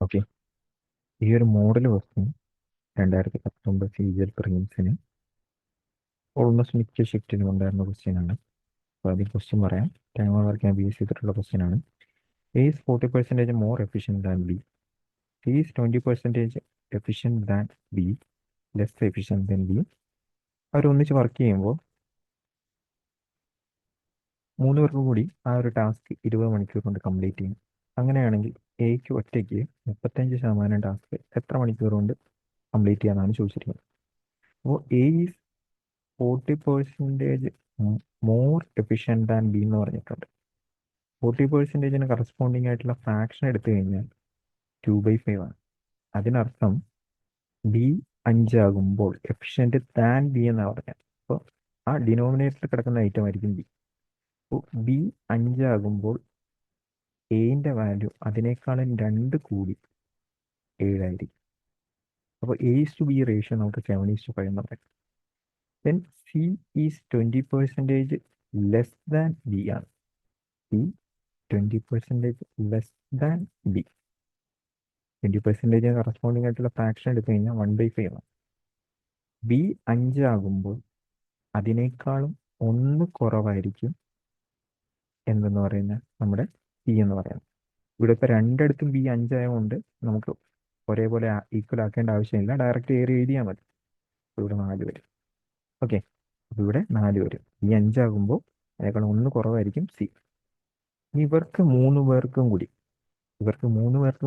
Okay. ഈ ഒരു model question 2019 CGL പ്രിലിംസിന് ഓൾമോസ്റ്റ് മിക്ക ഷിഫ്റ്റിനും ഉണ്ടായിരുന്ന ക്വസ്റ്റ്യൻ ആണ്. അപ്പോൾ ആദ്യം ക്വസ്റ്റ്യൻ പറയാം. ടൈമർ വർക്ക് ബേസ് ചെയ്തിട്ടുള്ള ക്വസ്റ്റ്യൻ ആണ്. A is 40% more efficient than B. C is 20% efficient than B, less efficient than B. അവർ ഒന്നിച്ച് വർക്ക് ചെയ്യുമ്പോൾ 3 പേർക്കും കൂടി ആ ഒരു ടാസ്ക് 20 മണിക്കൂർ കൊണ്ട് കംപ്ലീറ്റ് ചെയ്യും. അങ്ങനെയാണെങ്കിൽ എക്ക് ഒറ്റയ്ക്ക് 35% ടാസ്ക് എത്ര മണിക്കൂർ കൊണ്ട് കംപ്ലീറ്റ് ചെയ്യാനാണ് ചോദിച്ചിരിക്കുന്നത്. അപ്പോൾ A is 40% more efficient than B എന്ന് പറഞ്ഞിട്ടുണ്ട്. 40%ന് കറസ്പോണ്ടിങ് ആയിട്ടുള്ള ഫ്രാക്ഷൻ എടുത്തു കഴിഞ്ഞാൽ 2/5 ആണ്. അതിനർത്ഥം ബി 5 ആകുമ്പോൾ എഫിഷ്യൻറ്റ് ദാൻ ബി എന്നാണ് പറഞ്ഞത്. അപ്പോൾ ആ ഡിനോമിനേറ്ററിൽ കിടക്കുന്ന ഐറ്റം ആയിരിക്കും ബി. അപ്പോൾ ബി 5 ആകുമ്പോൾ എന്റെ വാല്യൂ അതിനേക്കാളും 2 കൂടി 7 ആയിരിക്കും. അപ്പോൾ A is to B ratio നമുക്ക് 7:5 എന്ന് പറയാം. Then C is 20% less than B ആണ്. C 20% less than B. 20% corresponding ആയിട്ടുള്ള ഫ്രാക്ഷൻ എടുത്തു കഴിഞ്ഞാൽ 1/5 ആണ്. ബി 5 ആകുമ്പോൾ അതിനേക്കാളും 1 കുറവായിരിക്കും എന്തെന്ന് പറയുന്നത് നമ്മുടെ സി എന്ന് പറയുന്നത്. ഇവിടെ ഇപ്പോൾ രണ്ടിടത്തും ബി 5 ആയതുകൊണ്ട് നമുക്ക് ഒരേപോലെ ഈക്വൽ ആക്കേണ്ട ആവശ്യമില്ല, ഡയറക്റ്റ് ഏരിയ എഴുതിയാൽ മതി. അപ്പോൾ ഇവിടെ 4 വരും. ഓക്കെ, അപ്പോൾ ഇവിടെ 4 വരും. ബി 5 ആകുമ്പോൾ അതിനേക്കാളും 1 കുറവായിരിക്കും സി. ഇവർക്ക് 3 പേർക്കും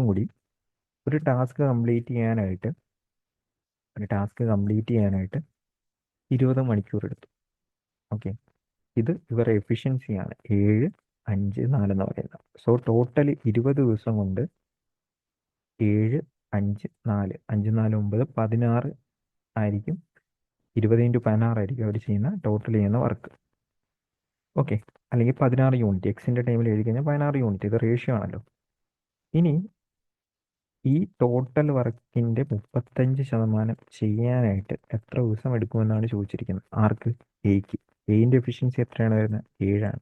കൂടി ഒരു ടാസ്ക് കംപ്ലീറ്റ് ചെയ്യാനായിട്ട് 20 മണിക്കൂർ എടുത്തു. ഓക്കെ, ഇത് ഇവരുടെ എഫിഷ്യൻസിയാണ് 7, 5, 4 എന്ന് പറയുന്നത്. സോ ടോട്ടൽ 20 ദിവസം കൊണ്ട് 7, 5, 4, 5, 4, 9, 16 ആയിരിക്കും. 20x16 ആയിരിക്കും അവർ ടോട്ടൽ ചെയ്യുന്ന വർക്ക്. ഓക്കെ, അല്ലെങ്കിൽ 16 യൂണിറ്റ്. എക്സിൻ്റെ ടൈമിൽ എഴുതി കഴിഞ്ഞാൽ 16 യൂണിറ്റ്. ഇത് റേഷ്യോ ആണല്ലോ. ഇനി ഈ ടോട്ടൽ വർക്കിൻ്റെ 35% ചെയ്യാനായിട്ട് എത്ര ദിവസം എടുക്കുമെന്നാണ് ചോദിച്ചിരിക്കുന്നത്. ആർക്ക്? എക്ക്. എന്റെ എഫിഷ്യൻസി എത്രയാണ് വരുന്നത്? 7 ആണ്.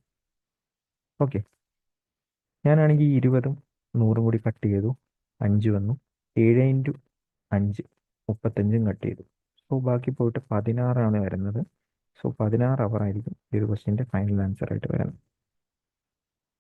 ഓക്കെ, ഞാനാണെങ്കിൽ 20ഉം 100ഉം കൂടി കട്ട് ചെയ്തു, 5 വന്നു. 7x5 35ഉം കട്ട് ചെയ്തു. സോ ബാക്കി പോയിട്ട് 16 ആണ് വരുന്നത്. സോ 16 അവർ ആയിരിക്കും ഈ ഒരു ക്വസ്റ്റ്യൻ്റെ ഫൈനൽ ആൻസർ ആയിട്ട് വരുന്നത്.